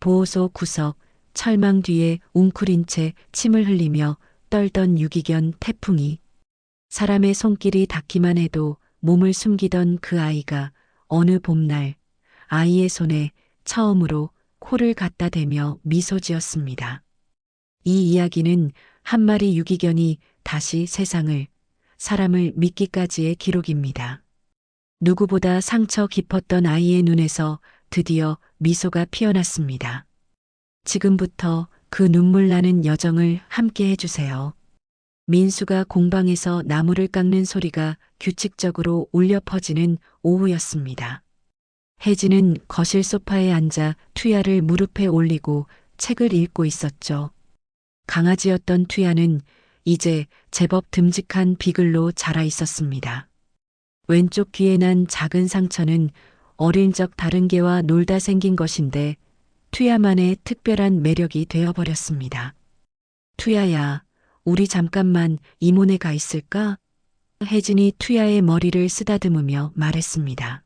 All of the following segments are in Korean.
보호소 구석, 철망 뒤에 웅크린 채 침을 흘리며 떨던 유기견 태풍이. 사람의 손길이 닿기만 해도 몸을 숨기던 그 아이가 어느 봄날 아이의 손에 처음으로 코를 갖다 대며 미소 지었습니다. 이 이야기는 한 마리 유기견이 다시 세상을, 사람을 믿기까지의 기록입니다. 누구보다 상처 깊었던 아이의 눈에서 드디어 미소가 피어났습니다. 지금부터 그 눈물 나는 여정을 함께 해주세요. 민수가 공방에서 나무를 깎는 소리가 규칙적으로 울려 퍼지는 오후였습니다. 혜진은 거실 소파에 앉아 투야를 무릎에 올리고 책을 읽고 있었죠. 강아지였던 투야는 이제 제법 듬직한 비글로 자라 있었습니다. 왼쪽 귀에 난 작은 상처는 어린 적 다른 개와 놀다 생긴 것인데 투야만의 특별한 매력이 되어버렸습니다. 투야야, 우리 잠깐만 이모네 가 있을까? 혜진이 투야의 머리를 쓰다듬으며 말했습니다.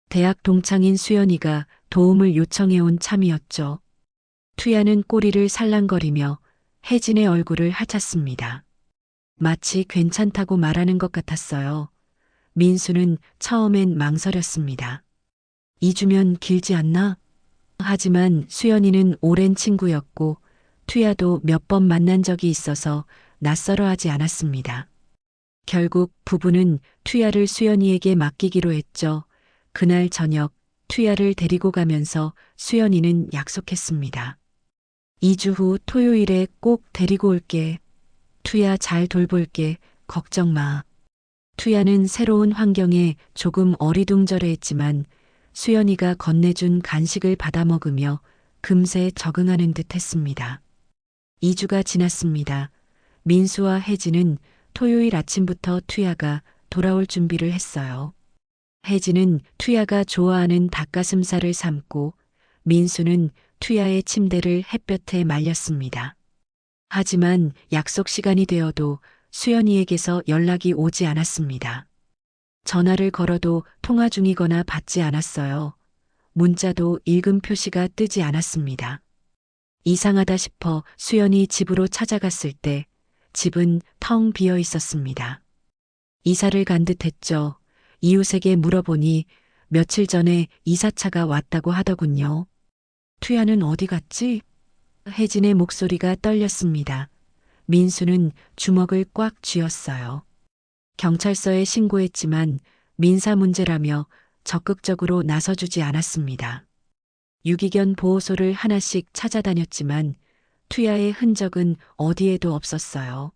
대학 동창인 수연이가 도움을 요청해온 참이었죠. 투야는 꼬리를 살랑거리며 혜진의 얼굴을 하찼습니다. 마치 괜찮다고 말하는 것 같았어요. 민수는 처음엔 망설였습니다. 2주면 길지 않나? 하지만 수연이는 오랜 친구였고 투야도 몇 번 만난 적이 있어서 낯설어하지 않았습니다. 결국 부부는 투야를 수연이에게 맡기기로 했죠. 그날 저녁 투야를 데리고 가면서 수연이는 약속했습니다. 2주 후 토요일에 꼭 데리고 올게. 투야 잘 돌볼게. 걱정 마. 투야는 새로운 환경에 조금 어리둥절해했지만 수연이가 건네준 간식을 받아 먹으며 금세 적응하는 듯 했습니다. 2주가 지났습니다. 민수와 혜진은 토요일 아침부터 투야가 돌아올 준비를 했어요. 혜진은 투야가 좋아하는 닭가슴살을 삶고 민수는 투야의 침대를 햇볕에 말렸습니다. 하지만 약속 시간이 되어도 수연이에게서 연락이 오지 않았습니다. 전화를 걸어도 통화 중이거나 받지 않았어요. 문자도 읽음 표시가 뜨지 않았습니다. 이상하다 싶어 수연이 집으로 찾아갔을 때 집은 텅 비어 있었습니다. 이사를 간 듯했죠. 이웃에게 물어보니 며칠 전에 이사차가 왔다고 하더군요. 투야는 어디 갔지? 혜진의 목소리가 떨렸습니다. 민수는 주먹을 꽉 쥐었어요. 경찰서에 신고했지만 민사 문제라며 적극적으로 나서주지 않았습니다. 유기견 보호소를 하나씩 찾아다녔지만 투야의 흔적은 어디에도 없었어요.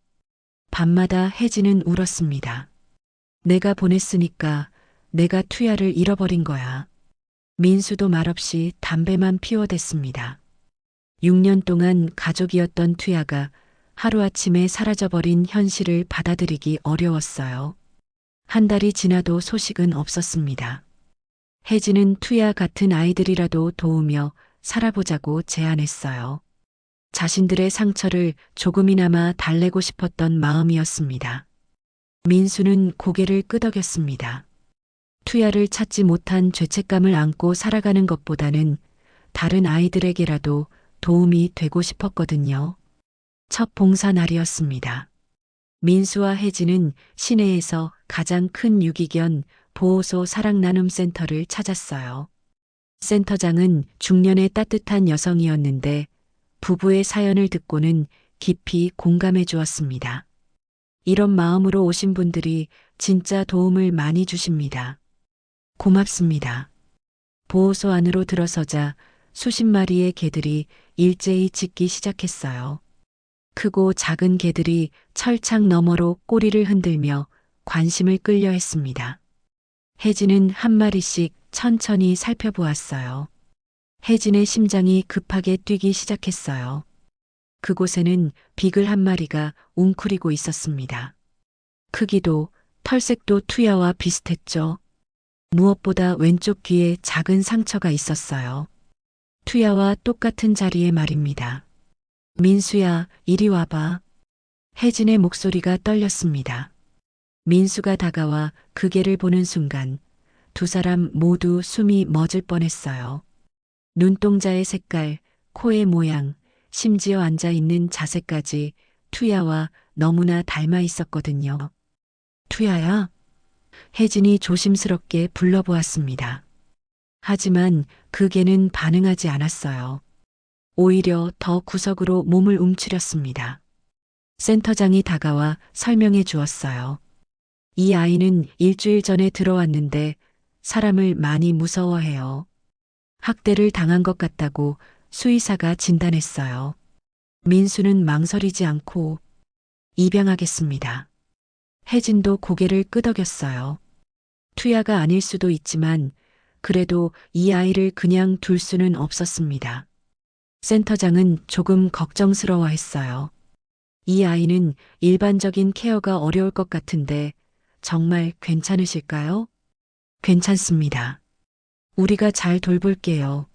밤마다 혜진은 울었습니다. 내가 보냈으니까 내가 투야를 잃어버린 거야. 민수도 말없이 담배만 피워댔습니다. 6년 동안 가족이었던 투야가 하루아침에 사라져버린 현실을 받아들이기 어려웠어요. 한 달이 지나도 소식은 없었습니다. 혜진은 투야 같은 아이들이라도 도우며 살아보자고 제안했어요. 자신들의 상처를 조금이나마 달래고 싶었던 마음이었습니다. 민수는 고개를 끄덕였습니다. 투야를 찾지 못한 죄책감을 안고 살아가는 것보다는 다른 아이들에게라도 도움이 되고 싶었거든요. 첫 봉사 날이었습니다. 민수와 혜진은 시내에서 가장 큰 유기견 보호소 사랑나눔센터를 찾았어요. 센터장은 중년의 따뜻한 여성이었는데 부부의 사연을 듣고는 깊이 공감해 주었습니다. 이런 마음으로 오신 분들이 진짜 도움을 많이 주십니다. 고맙습니다. 보호소 안으로 들어서자 수십 마리의 개들이 일제히 짖기 시작했어요. 크고 작은 개들이 철창 너머로 꼬리를 흔들며 관심을 끌려 했습니다. 혜진은 한 마리씩 천천히 살펴보았어요. 혜진의 심장이 급하게 뛰기 시작했어요. 그곳에는 비글 한 마리가 웅크리고 있었습니다. 크기도 털색도 투야와 비슷했죠. 무엇보다 왼쪽 귀에 작은 상처가 있었어요. 투야와 똑같은 자리에 말입니다. 민수야, 이리 와봐. 혜진의 목소리가 떨렸습니다. 민수가 다가와 그 개를 보는 순간 두 사람 모두 숨이 멎을 뻔했어요. 눈동자의 색깔, 코의 모양, 심지어 앉아 있는 자세까지 투야와 너무나 닮아 있었거든요. 투야야? 혜진이 조심스럽게 불러보았습니다. 하지만 그 개는 반응하지 않았어요. 오히려 더 구석으로 몸을 움츠렸습니다. 센터장이 다가와 설명해 주었어요. 이 아이는 일주일 전에 들어왔는데 사람을 많이 무서워해요. 학대를 당한 것 같다고 수의사가 진단했어요. 민수는 망설이지 않고 입양하겠습니다. 혜진도 고개를 끄덕였어요. 투야가 아닐 수도 있지만 그래도 이 아이를 그냥 둘 수는 없었습니다. 센터장은 조금 걱정스러워했어요. 이 아이는 일반적인 케어가 어려울 것 같은데 정말 괜찮으실까요? 괜찮습니다. 우리가 잘 돌볼게요.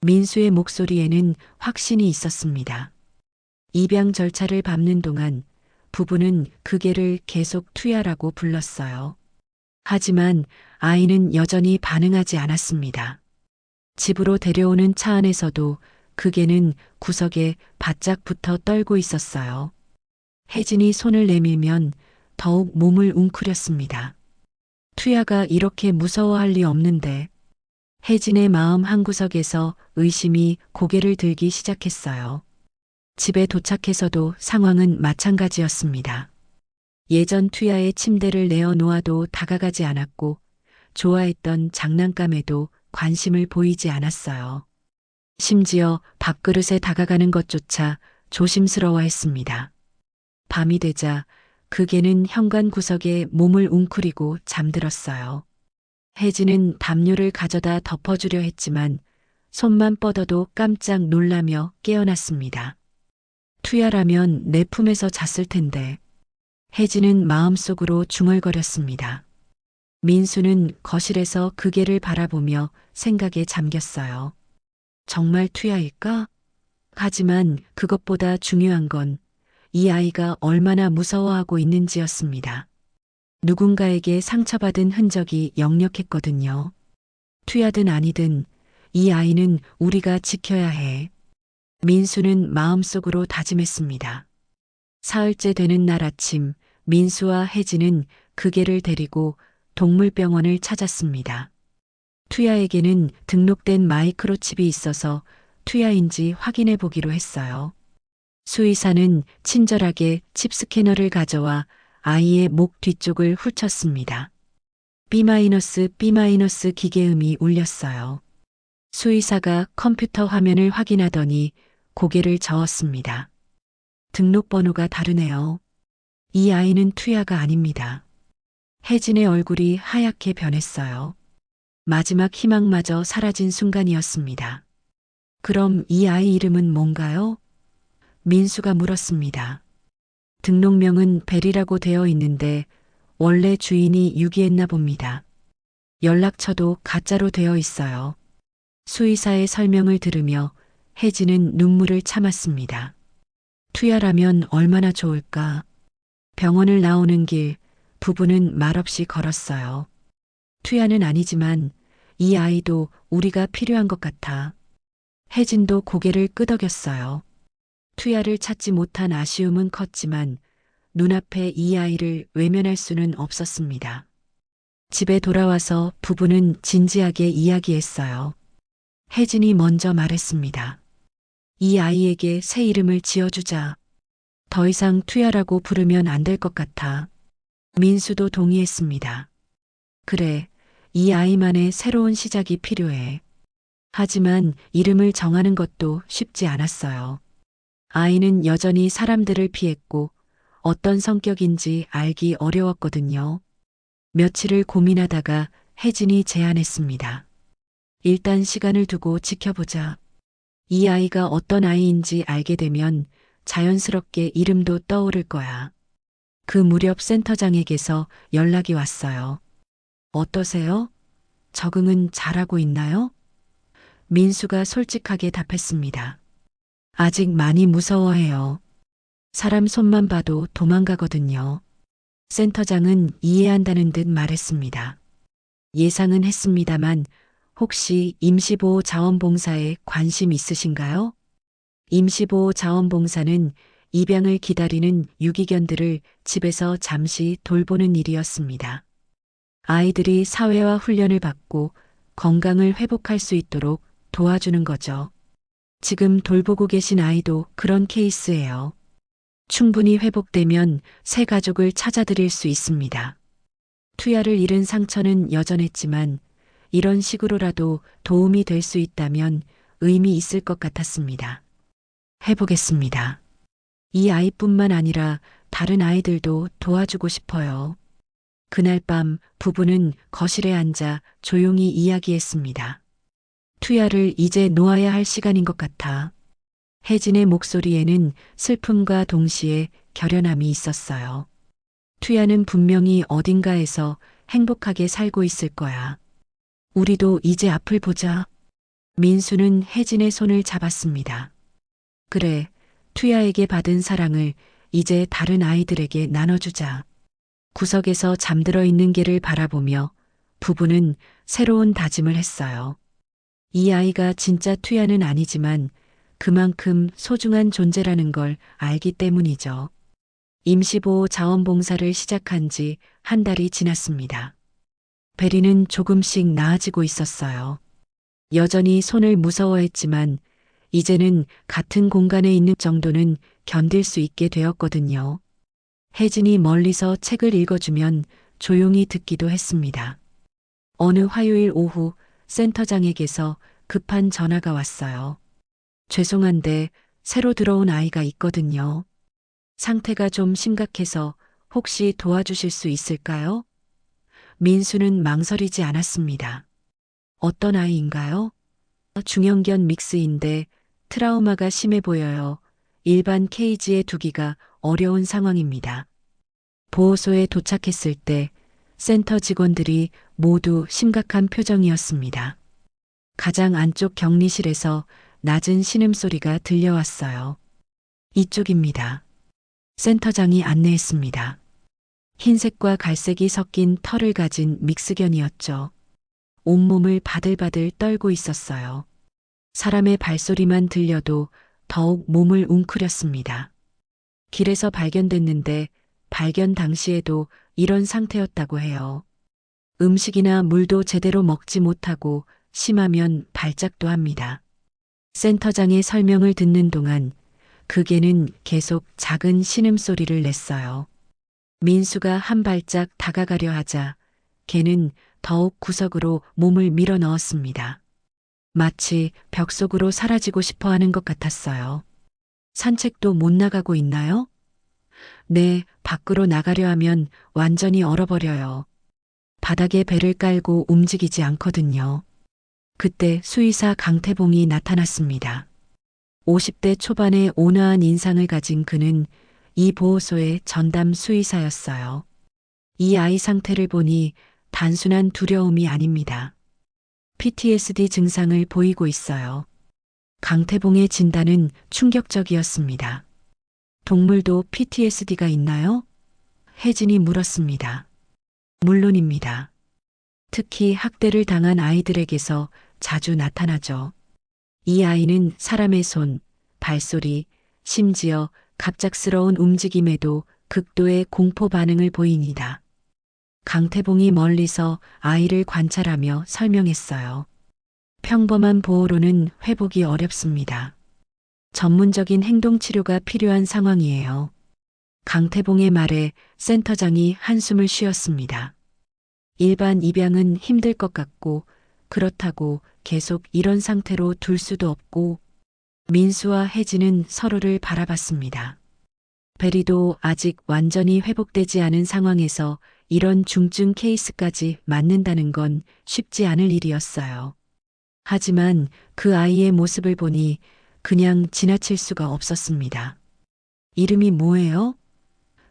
민수의 목소리에는 확신이 있었습니다. 입양 절차를 밟는 동안 부부는 그 개를 계속 투야라고 불렀어요. 하지만 아이는 여전히 반응하지 않았습니다. 집으로 데려오는 차 안에서도 그 개는 구석에 바짝 붙어 떨고 있었어요. 혜진이 손을 내밀면 더욱 몸을 웅크렸습니다. 투야가 이렇게 무서워할 리 없는데 혜진의 마음 한구석에서 의심이 고개를 들기 시작했어요. 집에 도착해서도 상황은 마찬가지였습니다. 예전 투야의 침대를 내어놓아도 다가가지 않았고 좋아했던 장난감에도 관심을 보이지 않았어요. 심지어 밥그릇에 다가가는 것조차 조심스러워했습니다. 밤이 되자 그 개는 현관 구석에 몸을 웅크리고 잠들었어요. 혜진은 담요를 가져다 덮어주려 했지만 손만 뻗어도 깜짝 놀라며 깨어났습니다. 투야라면 내 품에서 잤을 텐데. 혜진은 마음속으로 중얼거렸습니다. 민수는 거실에서 그 개를 바라보며 생각에 잠겼어요. 정말 투야일까? 하지만 그것보다 중요한 건 이 아이가 얼마나 무서워하고 있는지였습니다. 누군가에게 상처받은 흔적이 역력했거든요. 투야든 아니든 이 아이는 우리가 지켜야 해. 민수는 마음속으로 다짐했습니다. 사흘째 되는 날 아침, 민수와 혜진은 그 개를 데리고 동물병원을 찾았습니다. 투야에게는 등록된 마이크로칩이 있어서 투야인지 확인해 보기로 했어요. 수의사는 친절하게 칩 스캐너를 가져와 아이의 목 뒤쪽을 훑었습니다. B-, B- 기계음이 울렸어요. 수의사가 컴퓨터 화면을 확인하더니 고개를 저었습니다. 등록번호가 다르네요. 이 아이는 투야가 아닙니다. 혜진의 얼굴이 하얗게 변했어요. 마지막 희망마저 사라진 순간이었습니다. 그럼 이 아이 이름은 뭔가요? 민수가 물었습니다. 등록명은 벨이라고 되어 있는데 원래 주인이 유기했나 봅니다. 연락처도 가짜로 되어 있어요. 수의사의 설명을 들으며 혜진은 눈물을 참았습니다. 투야라면 얼마나 좋을까. 병원을 나오는 길 부부는 말없이 걸었어요. 투야는 아니지만 이 아이도 우리가 필요한 것 같아. 혜진도 고개를 끄덕였어요. 투야를 찾지 못한 아쉬움은 컸지만 눈앞에 이 아이를 외면할 수는 없었습니다. 집에 돌아와서 부부는 진지하게 이야기했어요. 혜진이 먼저 말했습니다. 이 아이에게 새 이름을 지어주자. 더 이상 투야라고 부르면 안 될 것 같아. 민수도 동의했습니다. 그래, 이 아이만의 새로운 시작이 필요해. 하지만 이름을 정하는 것도 쉽지 않았어요. 아이는 여전히 사람들을 피했고 어떤 성격인지 알기 어려웠거든요. 며칠을 고민하다가 혜진이 제안했습니다. 일단 시간을 두고 지켜보자. 이 아이가 어떤 아이인지 알게 되면 자연스럽게 이름도 떠오를 거야. 그 무렵 센터장에게서 연락이 왔어요. 어떠세요? 적응은 잘하고 있나요? 민수가 솔직하게 답했습니다. 아직 많이 무서워해요. 사람 손만 봐도 도망가거든요. 센터장은 이해한다는 듯 말했습니다. 예상은 했습니다만 혹시 임시보호 자원봉사에 관심 있으신가요? 임시보호 자원봉사는 입양을 기다리는 유기견들을 집에서 잠시 돌보는 일이었습니다. 아이들이 사회화 훈련을 받고 건강을 회복할 수 있도록 도와주는 거죠. 지금 돌보고 계신 아이도 그런 케이스예요. 충분히 회복되면 새 가족을 찾아드릴 수 있습니다. 투야를 잃은 상처는 여전했지만 이런 식으로라도 도움이 될 수 있다면 의미 있을 것 같았습니다. 해보겠습니다. 이 아이뿐만 아니라 다른 아이들도 도와주고 싶어요. 그날 밤 부부는 거실에 앉아 조용히 이야기했습니다. 투야를 이제 놓아야 할 시간인 것 같아. 혜진의 목소리에는 슬픔과 동시에 결연함이 있었어요. 투야는 분명히 어딘가에서 행복하게 살고 있을 거야. 우리도 이제 앞을 보자. 민수는 혜진의 손을 잡았습니다. 그래, 투야에게 받은 사랑을 이제 다른 아이들에게 나눠주자. 구석에서 잠들어 있는 개를 바라보며 부부는 새로운 다짐을 했어요. 이 아이가 진짜 투야는 아니지만 그만큼 소중한 존재라는 걸 알기 때문이죠. 임시보호 자원봉사를 시작한 지 한 달이 지났습니다. 베리는 조금씩 나아지고 있었어요. 여전히 손을 무서워했지만 이제는 같은 공간에 있는 정도는 견딜 수 있게 되었거든요. 혜진이 멀리서 책을 읽어주면 조용히 듣기도 했습니다. 어느 화요일 오후 센터장에게서 급한 전화가 왔어요. 죄송한데 새로 들어온 아이가 있거든요. 상태가 좀 심각해서 혹시 도와주실 수 있을까요? 민수는 망설이지 않았습니다. 어떤 아이인가요? 중형견 믹스인데 트라우마가 심해 보여요. 일반 케이지에 두기가 어려운 상황입니다. 보호소에 도착했을 때 센터 직원들이 모두 심각한 표정이었습니다. 가장 안쪽 격리실에서 낮은 신음소리가 들려왔어요. 이쪽입니다. 센터장이 안내했습니다. 흰색과 갈색이 섞인 털을 가진 믹스견이었죠. 온몸을 바들바들 떨고 있었어요. 사람의 발소리만 들려도 더욱 몸을 웅크렸습니다. 길에서 발견됐는데 발견 당시에도 이런 상태였다고 해요. 음식이나 물도 제대로 먹지 못하고 심하면 발작도 합니다. 센터장의 설명을 듣는 동안 그 개는 계속 작은 신음소리를 냈어요. 민수가 한 발짝 다가가려 하자 개는 더욱 구석으로 몸을 밀어 넣었습니다. 마치 벽 속으로 사라지고 싶어 하는 것 같았어요. 산책도 못 나가고 있나요? 네, 밖으로 나가려 하면 완전히 얼어버려요. 바닥에 배를 깔고 움직이지 않거든요. 그때 수의사 강태봉이 나타났습니다. 50대 초반의 온화한 인상을 가진 그는 이 보호소의 전담 수의사였어요. 이 아이 상태를 보니 단순한 두려움이 아닙니다. PTSD 증상을 보이고 있어요. 강태봉의 진단은 충격적이었습니다. 동물도 PTSD가 있나요? 혜진이 물었습니다. 물론입니다. 특히 학대를 당한 아이들에게서 자주 나타나죠. 이 아이는 사람의 손, 발소리, 심지어 갑작스러운 움직임에도 극도의 공포 반응을 보입니다. 강태봉이 멀리서 아이를 관찰하며 설명했어요. 평범한 보호로는 회복이 어렵습니다. 전문적인 행동치료가 필요한 상황이에요. 강태봉의 말에 센터장이 한숨을 쉬었습니다. 일반 입양은 힘들 것 같고 그렇다고 계속 이런 상태로 둘 수도 없고 민수와 혜진은 서로를 바라봤습니다. 베리도 아직 완전히 회복되지 않은 상황에서 이런 중증 케이스까지 맞는다는 건 쉽지 않을 일이었어요. 하지만 그 아이의 모습을 보니 그냥 지나칠 수가 없었습니다. 이름이 뭐예요?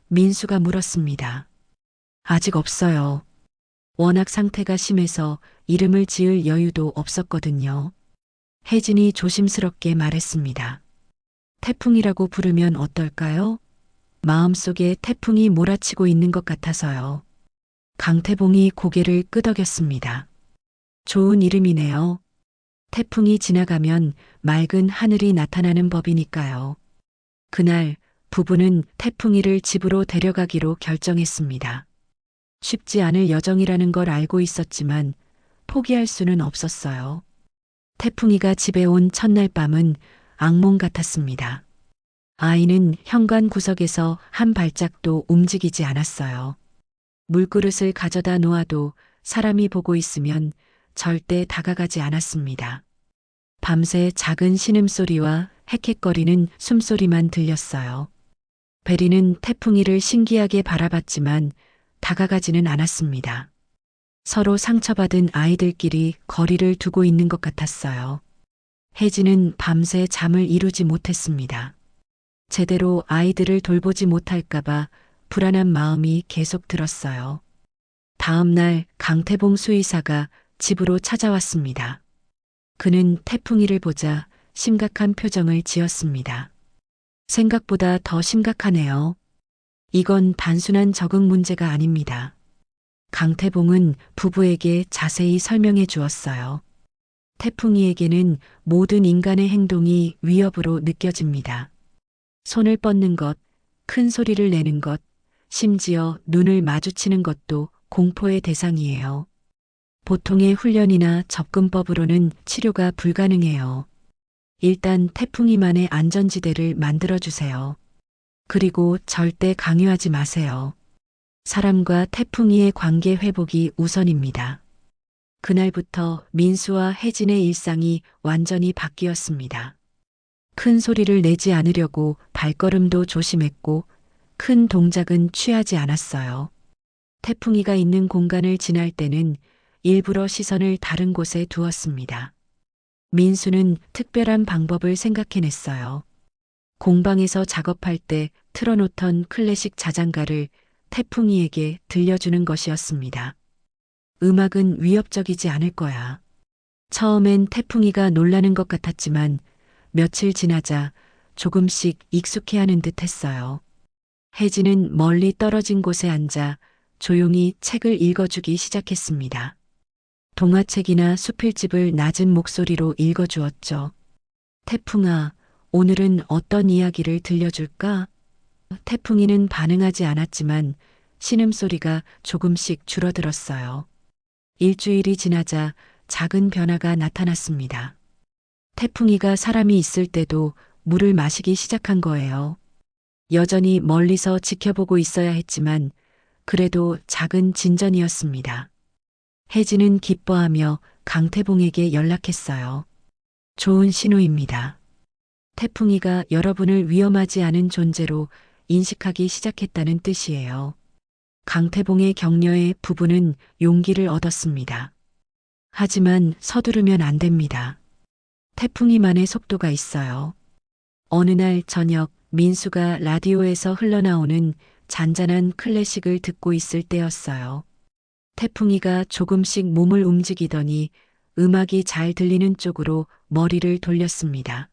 민수가 물었습니다. 아직 없어요. 워낙 상태가 심해서 이름을 지을 여유도 없었거든요. 혜진이 조심스럽게 말했습니다. 태풍이라고 부르면 어떨까요? 마음속에 태풍이 몰아치고 있는 것 같아서요. 강태봉이 고개를 끄덕였습니다. 좋은 이름이네요. 태풍이 지나가면 맑은 하늘이 나타나는 법이니까요. 그날 부부는 태풍이를 집으로 데려가기로 결정했습니다. 쉽지 않을 여정이라는 걸 알고 있었지만 포기할 수는 없었어요. 태풍이가 집에 온 첫날 밤은 악몽 같았습니다. 아이는 현관 구석에서 한 발짝도 움직이지 않았어요. 물그릇을 가져다 놓아도 사람이 보고 있으면 절대 다가가지 않았습니다. 밤새 작은 신음소리와 헥헥거리는 숨소리만 들렸어요. 베리는 태풍이를 신기하게 바라봤지만 다가가지는 않았습니다. 서로 상처받은 아이들끼리 거리를 두고 있는 것 같았어요. 혜진은 밤새 잠을 이루지 못했습니다. 제대로 아이들을 돌보지 못할까봐 불안한 마음이 계속 들었어요. 다음 날 강태봉 수의사가 집으로 찾아왔습니다. 그는 태풍이를 보자 심각한 표정을 지었습니다. 생각보다 더 심각하네요. 이건 단순한 적응 문제가 아닙니다. 강태봉은 부부에게 자세히 설명해 주었어요. 태풍이에게는 모든 인간의 행동이 위협으로 느껴집니다. 손을 뻗는 것, 큰 소리를 내는 것, 심지어 눈을 마주치는 것도 공포의 대상이에요. 보통의 훈련이나 접근법으로는 치료가 불가능해요. 일단 태풍이만의 안전지대를 만들어주세요. 그리고 절대 강요하지 마세요. 사람과 태풍이의 관계 회복이 우선입니다. 그날부터 민수와 혜진의 일상이 완전히 바뀌었습니다. 큰 소리를 내지 않으려고 발걸음도 조심했고 큰 동작은 취하지 않았어요. 태풍이가 있는 공간을 지날 때는 일부러 시선을 다른 곳에 두었습니다. 민수는 특별한 방법을 생각해냈어요. 공방에서 작업할 때 틀어놓던 클래식 자장가를 태풍이에게 들려주는 것이었습니다. 음악은 위협적이지 않을 거야. 처음엔 태풍이가 놀라는 것 같았지만 며칠 지나자 조금씩 익숙해하는 듯 했어요. 혜진은 멀리 떨어진 곳에 앉아 조용히 책을 읽어주기 시작했습니다. 동화책이나 수필집을 낮은 목소리로 읽어주었죠. 태풍아, 오늘은 어떤 이야기를 들려줄까? 태풍이는 반응하지 않았지만 신음소리가 조금씩 줄어들었어요. 일주일이 지나자 작은 변화가 나타났습니다. 태풍이가 사람이 있을 때도 물을 마시기 시작한 거예요. 여전히 멀리서 지켜보고 있어야 했지만 그래도 작은 진전이었습니다. 혜진은 기뻐하며 강태봉에게 연락했어요. 좋은 신호입니다. 태풍이가 여러분을 위험하지 않은 존재로 인식하기 시작했다는 뜻이에요. 강태봉의 격려에 부부는 용기를 얻었습니다. 하지만 서두르면 안 됩니다. 태풍이만의 속도가 있어요. 어느 날 저녁 민수가 라디오에서 흘러나오는 잔잔한 클래식을 듣고 있을 때였어요. 태풍이가 조금씩 몸을 움직이더니 음악이 잘 들리는 쪽으로 머리를 돌렸습니다.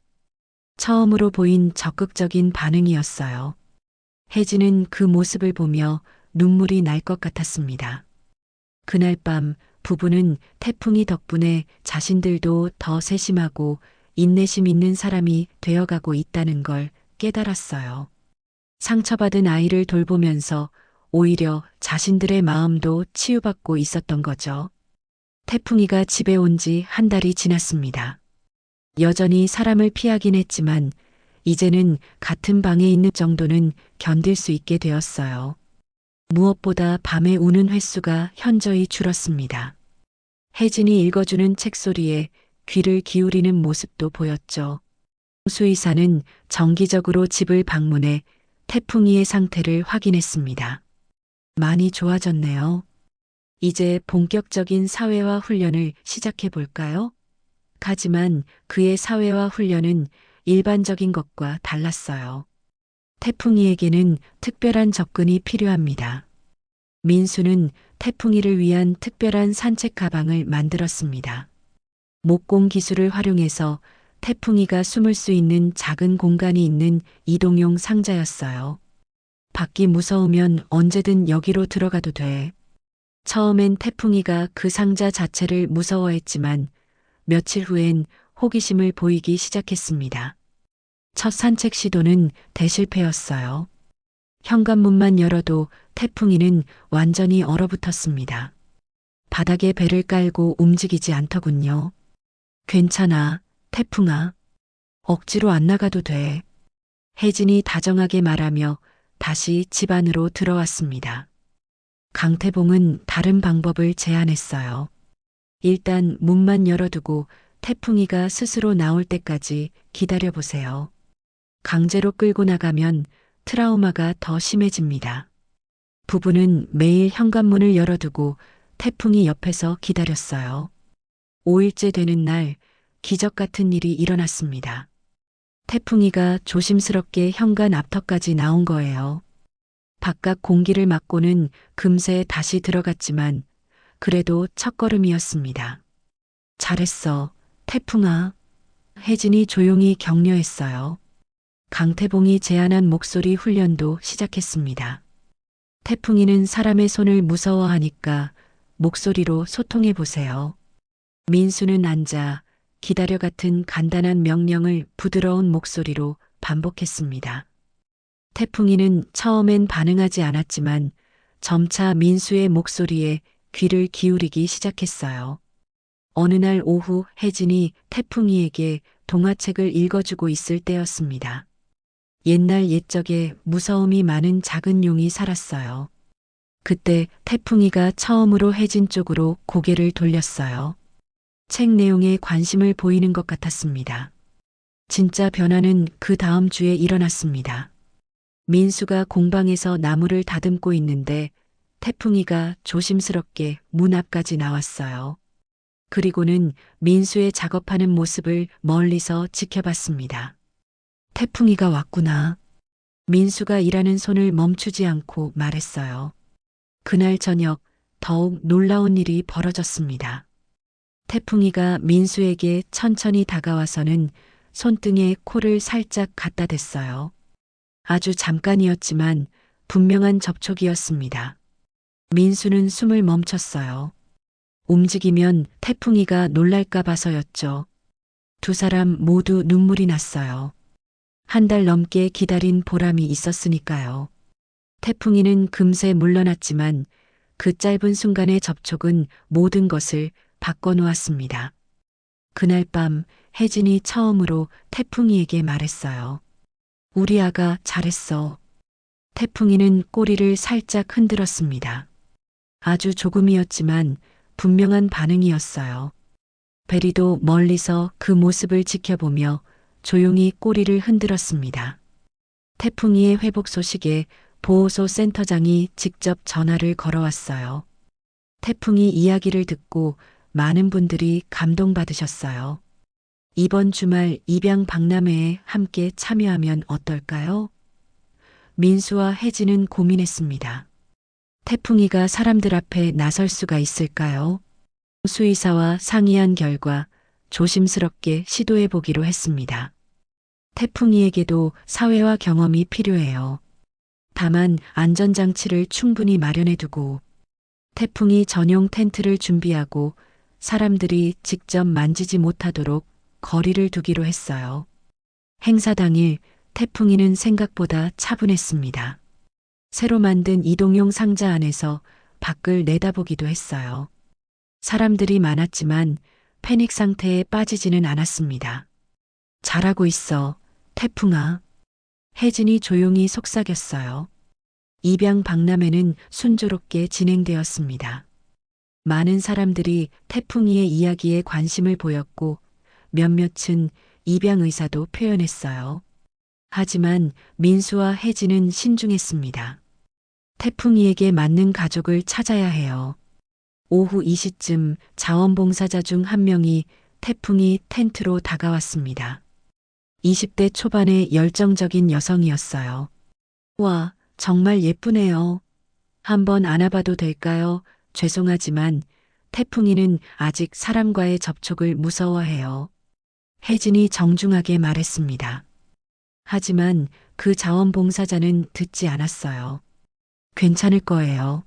처음으로 보인 적극적인 반응이었어요. 혜진은 그 모습을 보며 눈물이 날 것 같았습니다. 그날 밤 부부는 태풍이 덕분에 자신들도 더 세심하고 인내심 있는 사람이 되어가고 있다는 걸 깨달았어요. 상처받은 아이를 돌보면서 오히려 자신들의 마음도 치유받고 있었던 거죠. 태풍이가 집에 온 지 한 달이 지났습니다. 여전히 사람을 피하긴 했지만 이제는 같은 방에 있는 정도는 견딜 수 있게 되었어요. 무엇보다 밤에 우는 횟수가 현저히 줄었습니다. 혜진이 읽어주는 책 소리에 귀를 기울이는 모습도 보였죠. 수의사는 정기적으로 집을 방문해 태풍이의 상태를 확인했습니다. 많이 좋아졌네요. 이제 본격적인 사회화 훈련을 시작해 볼까요? 하지만 그의 사회화 훈련은 일반적인 것과 달랐어요. 태풍이에게는 특별한 접근이 필요합니다. 민수는 태풍이를 위한 특별한 산책 가방을 만들었습니다. 목공 기술을 활용해서 태풍이가 숨을 수 있는 작은 공간이 있는 이동용 상자였어요. 밖이 무서우면 언제든 여기로 들어가도 돼. 처음엔 태풍이가 그 상자 자체를 무서워했지만 며칠 후엔 호기심을 보이기 시작했습니다. 첫 산책 시도는 대실패였어요. 현관문만 열어도 태풍이는 완전히 얼어붙었습니다. 바닥에 배를 깔고 움직이지 않더군요. 괜찮아, 태풍아. 억지로 안 나가도 돼. 혜진이 다정하게 말하며 다시 집 안으로 들어왔습니다. 강태봉은 다른 방법을 제안했어요. 일단 문만 열어두고 태풍이가 스스로 나올 때까지 기다려보세요. 강제로 끌고 나가면 트라우마가 더 심해집니다. 부부는 매일 현관문을 열어두고 태풍이 옆에서 기다렸어요. 5일째 되는 날 기적 같은 일이 일어났습니다. 태풍이가 조심스럽게 현관 앞터까지 나온 거예요. 바깥 공기를 막고는 금세 다시 들어갔지만 그래도 첫걸음이었습니다. 잘했어, 태풍아. 혜진이 조용히 격려했어요. 강태봉이 제안한 목소리 훈련도 시작했습니다. 태풍이는 사람의 손을 무서워하니까 목소리로 소통해 보세요. 민수는 앉아 기다려 같은 간단한 명령을 부드러운 목소리로 반복했습니다. 태풍이는 처음엔 반응하지 않았지만 점차 민수의 목소리에 귀를 기울이기 시작했어요. 어느 날 오후 혜진이 태풍이에게 동화책을 읽어주고 있을 때였습니다. 옛날 옛적에 무서움이 많은 작은 용이 살았어요. 그때 태풍이가 처음으로 혜진 쪽으로 고개를 돌렸어요. 책 내용에 관심을 보이는 것 같았습니다. 진짜 변화는 그 다음 주에 일어났습니다. 민수가 공방에서 나무를 다듬고 있는데 태풍이가 조심스럽게 문 앞까지 나왔어요. 그리고는 민수의 작업하는 모습을 멀리서 지켜봤습니다. 태풍이가 왔구나. 민수가 일하는 손을 멈추지 않고 말했어요. 그날 저녁 더욱 놀라운 일이 벌어졌습니다. 태풍이가 민수에게 천천히 다가와서는 손등에 코를 살짝 갖다 댔어요. 아주 잠깐이었지만 분명한 접촉이었습니다. 민수는 숨을 멈췄어요. 움직이면 태풍이가 놀랄까 봐서였죠. 두 사람 모두 눈물이 났어요. 한 달 넘게 기다린 보람이 있었으니까요. 태풍이는 금세 물러났지만 그 짧은 순간의 접촉은 모든 것을 바꿔놓았습니다. 그날 밤 혜진이 처음으로 태풍이에게 말했어요. 우리 아가 잘했어. 태풍이는 꼬리를 살짝 흔들었습니다. 아주 조금이었지만 분명한 반응이었어요. 베리도 멀리서 그 모습을 지켜보며 조용히 꼬리를 흔들었습니다. 태풍이의 회복 소식에 보호소 센터장이 직접 전화를 걸어왔어요. 태풍이 이야기를 듣고 많은 분들이 감동받으셨어요. 이번 주말 입양 박람회에 함께 참여하면 어떨까요? 민수와 혜진은 고민했습니다. 태풍이가 사람들 앞에 나설 수가 있을까요? 수의사와 상의한 결과 조심스럽게 시도해 보기로 했습니다. 태풍이에게도 사회화 경험이 필요해요. 다만 안전장치를 충분히 마련해 두고 태풍이 전용 텐트를 준비하고 사람들이 직접 만지지 못하도록 거리를 두기로 했어요. 행사 당일 태풍이는 생각보다 차분했습니다. 새로 만든 이동용 상자 안에서 밖을 내다보기도 했어요. 사람들이 많았지만 패닉 상태에 빠지지는 않았습니다. 잘하고 있어, 태풍아. 혜진이 조용히 속삭였어요. 입양 박람회는 순조롭게 진행되었습니다. 많은 사람들이 태풍이의 이야기에 관심을 보였고 몇몇은 입양 의사도 표현했어요. 하지만 민수와 혜진은 신중했습니다. 태풍이에게 맞는 가족을 찾아야 해요. 오후 2시쯤 자원봉사자 중 한 명이 태풍이 텐트로 다가왔습니다. 20대 초반의 열정적인 여성이었어요. 와, 정말 예쁘네요. 한번 안아봐도 될까요? 죄송하지만 태풍이는 아직 사람과의 접촉을 무서워해요. 혜진이 정중하게 말했습니다. 하지만 그 자원봉사자는 듣지 않았어요. 괜찮을 거예요.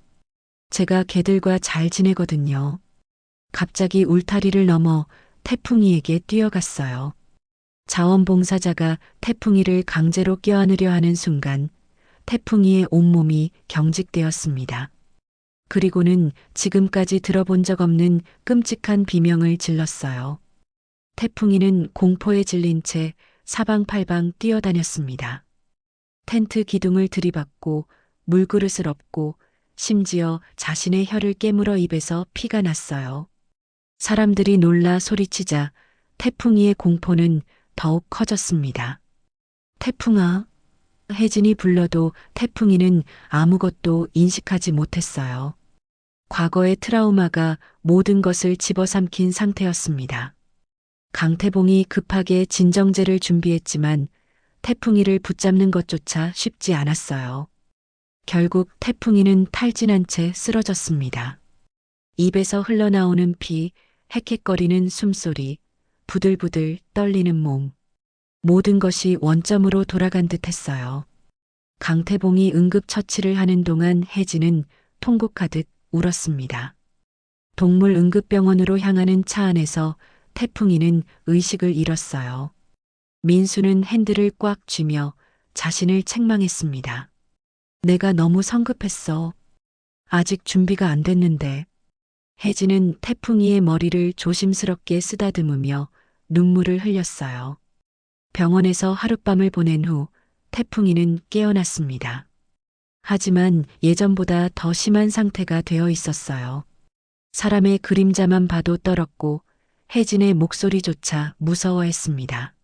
제가 개들과 잘 지내거든요. 갑자기 울타리를 넘어 태풍이에게 뛰어갔어요. 자원봉사자가 태풍이를 강제로 껴안으려 하는 순간 태풍이의 온몸이 경직되었습니다. 그리고는 지금까지 들어본 적 없는 끔찍한 비명을 질렀어요. 태풍이는 공포에 질린 채 사방팔방 뛰어다녔습니다. 텐트 기둥을 들이받고 물그릇을 엎고 심지어 자신의 혀를 깨물어 입에서 피가 났어요. 사람들이 놀라 소리치자 태풍이의 공포는 더욱 커졌습니다. 태풍아, 혜진이 불러도 태풍이는 아무것도 인식하지 못했어요. 과거의 트라우마가 모든 것을 집어삼킨 상태였습니다. 강태봉이 급하게 진정제를 준비했지만 태풍이를 붙잡는 것조차 쉽지 않았어요. 결국 태풍이는 탈진한 채 쓰러졌습니다. 입에서 흘러나오는 피, 헥헥거리는 숨소리, 부들부들 떨리는 몸. 모든 것이 원점으로 돌아간 듯 했어요. 강태봉이 응급처치를 하는 동안 혜진은 통곡하듯 울었습니다. 동물 응급병원으로 향하는 차 안에서 태풍이는 의식을 잃었어요. 민수는 핸들을 꽉 쥐며 자신을 책망했습니다. 내가 너무 성급했어. 아직 준비가 안 됐는데. 혜진은 태풍이의 머리를 조심스럽게 쓰다듬으며 눈물을 흘렸어요. 병원에서 하룻밤을 보낸 후 태풍이는 깨어났습니다. 하지만 예전보다 더 심한 상태가 되어 있었어요. 사람의 그림자만 봐도 떨었고 혜진의 목소리조차 무서워했습니다.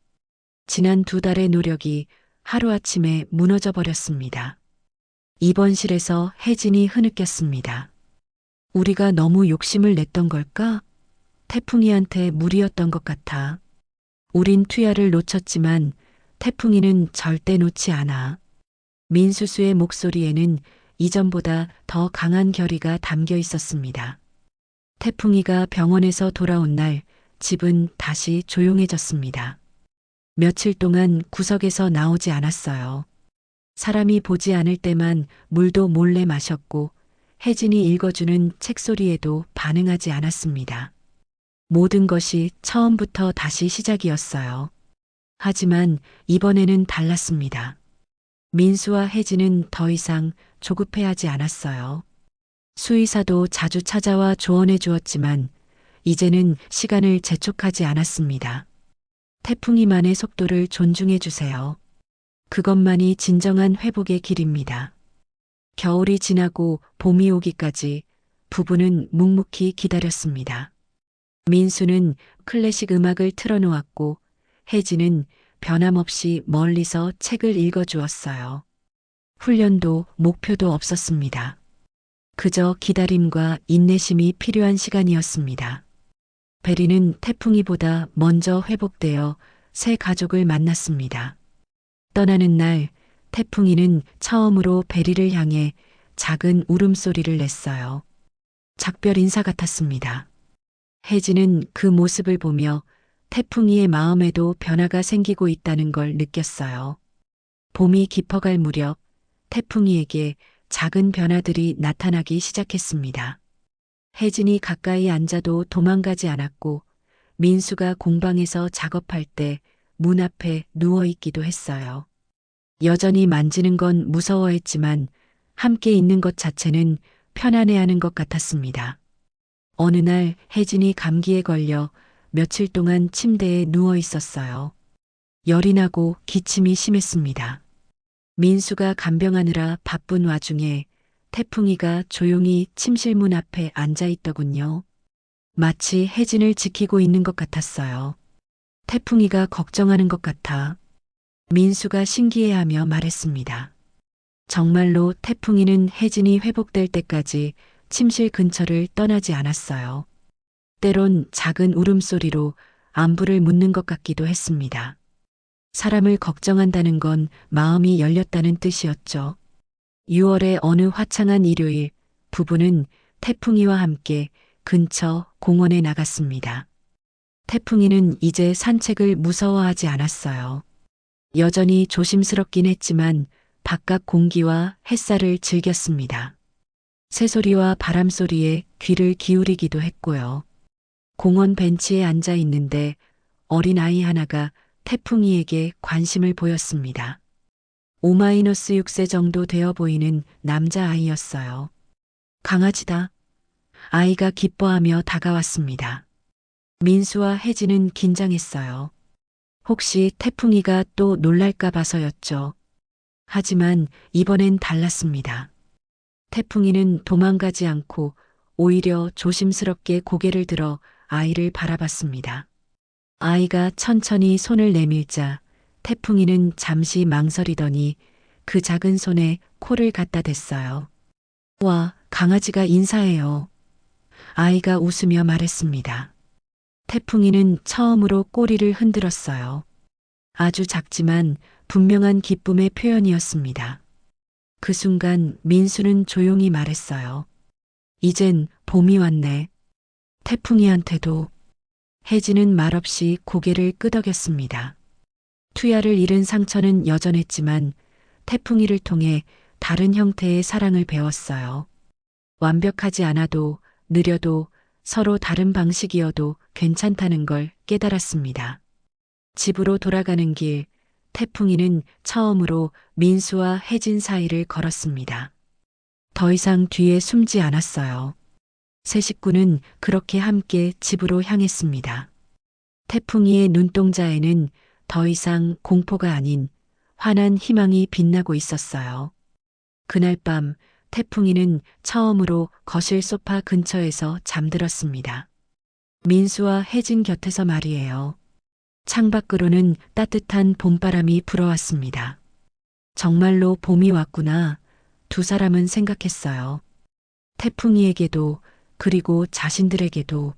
지난 2달의 노력이 하루아침에 무너져 버렸습니다. 입원실에서 혜진이 흐느꼈습니다. 우리가 너무 욕심을 냈던 걸까? 태풍이한테 무리였던 것 같아. 우린 투야를 놓쳤지만 태풍이는 절대 놓지 않아. 민수수의 목소리에는 이전보다 더 강한 결의가 담겨 있었습니다. 태풍이가 병원에서 돌아온 날 집은 다시 조용해졌습니다. 며칠 동안 구석에서 나오지 않았어요. 사람이 보지 않을 때만 물도 몰래 마셨고 혜진이 읽어주는 책 소리에도 반응하지 않았습니다. 모든 것이 처음부터 다시 시작이었어요. 하지만 이번에는 달랐습니다. 민수와 혜진은 더 이상 조급해하지 않았어요. 수의사도 자주 찾아와 조언해 주었지만 이제는 시간을 재촉하지 않았습니다. 태풍이만의 속도를 존중해 주세요. 그것만이 진정한 회복의 길입니다. 겨울이 지나고 봄이 오기까지 부부는 묵묵히 기다렸습니다. 민수는 클래식 음악을 틀어놓았고 혜진은 변함없이 멀리서 책을 읽어주었어요. 훈련도 목표도 없었습니다. 그저 기다림과 인내심이 필요한 시간이었습니다. 베리는 태풍이보다 먼저 회복되어 새 가족을 만났습니다. 떠나는 날 태풍이는 처음으로 베리를 향해 작은 울음소리를 냈어요. 작별 인사 같았습니다. 혜진은 그 모습을 보며 태풍이의 마음에도 변화가 생기고 있다는 걸 느꼈어요. 봄이 깊어갈 무렵 태풍이에게 작은 변화들이 나타나기 시작했습니다. 혜진이 가까이 앉아도 도망가지 않았고 민수가 공방에서 작업할 때 문 앞에 누워 있기도 했어요. 여전히 만지는 건 무서워했지만 함께 있는 것 자체는 편안해하는 것 같았습니다. 어느 날 혜진이 감기에 걸려 며칠 동안 침대에 누워 있었어요. 열이 나고 기침이 심했습니다. 민수가 간병하느라 바쁜 와중에 태풍이가 조용히 침실 문 앞에 앉아 있더군요. 마치 혜진을 지키고 있는 것 같았어요. 태풍이가 걱정하는 것 같아. 민수가 신기해하며 말했습니다. 정말로 태풍이는 혜진이 회복될 때까지 침실 근처를 떠나지 않았어요. 때론 작은 울음소리로 안부를 묻는 것 같기도 했습니다. 사람을 걱정한다는 건 마음이 열렸다는 뜻이었죠. 6월의 어느 화창한 일요일, 부부는 태풍이와 함께 근처 공원에 나갔습니다. 태풍이는 이제 산책을 무서워하지 않았어요. 여전히 조심스럽긴 했지만 바깥 공기와 햇살을 즐겼습니다. 새소리와 바람소리에 귀를 기울이기도 했고요. 공원 벤치에 앉아 있는데 어린 아이 하나가 태풍이에게 관심을 보였습니다. 5-6세 정도 되어 보이는 남자아이였어요. 강아지다. 아이가 기뻐하며 다가왔습니다. 민수와 혜진은 긴장했어요. 혹시 태풍이가 또 놀랄까 봐서였죠. 하지만 이번엔 달랐습니다. 태풍이는 도망가지 않고 오히려 조심스럽게 고개를 들어 아이를 바라봤습니다. 아이가 천천히 손을 내밀자 태풍이는 잠시 망설이더니 그 작은 손에 코를 갖다 댔어요. 와, 강아지가 인사해요. 아이가 웃으며 말했습니다. 태풍이는 처음으로 꼬리를 흔들었어요. 아주 작지만 분명한 기쁨의 표현이었습니다. 그 순간 민수는 조용히 말했어요. 이젠 봄이 왔네. 태풍이한테도. 혜진은 말없이 고개를 끄덕였습니다. 투야를 잃은 상처는 여전했지만 태풍이를 통해 다른 형태의 사랑을 배웠어요. 완벽하지 않아도 느려도 서로 다른 방식이어도 괜찮다는 걸 깨달았습니다. 집으로 돌아가는 길, 태풍이는 처음으로 민수와 혜진 사이를 걸었습니다. 더 이상 뒤에 숨지 않았어요. 세 식구는 그렇게 함께 집으로 향했습니다. 태풍이의 눈동자에는 더 이상 공포가 아닌 환한 희망이 빛나고 있었어요. 그날 밤 태풍이는 처음으로 거실 소파 근처에서 잠들었습니다. 민수와 혜진 곁에서 말이에요. 창밖으로는 따뜻한 봄바람이 불어왔습니다. 정말로 봄이 왔구나. 두 사람은 생각했어요. 태풍이에게도 그리고 자신들에게도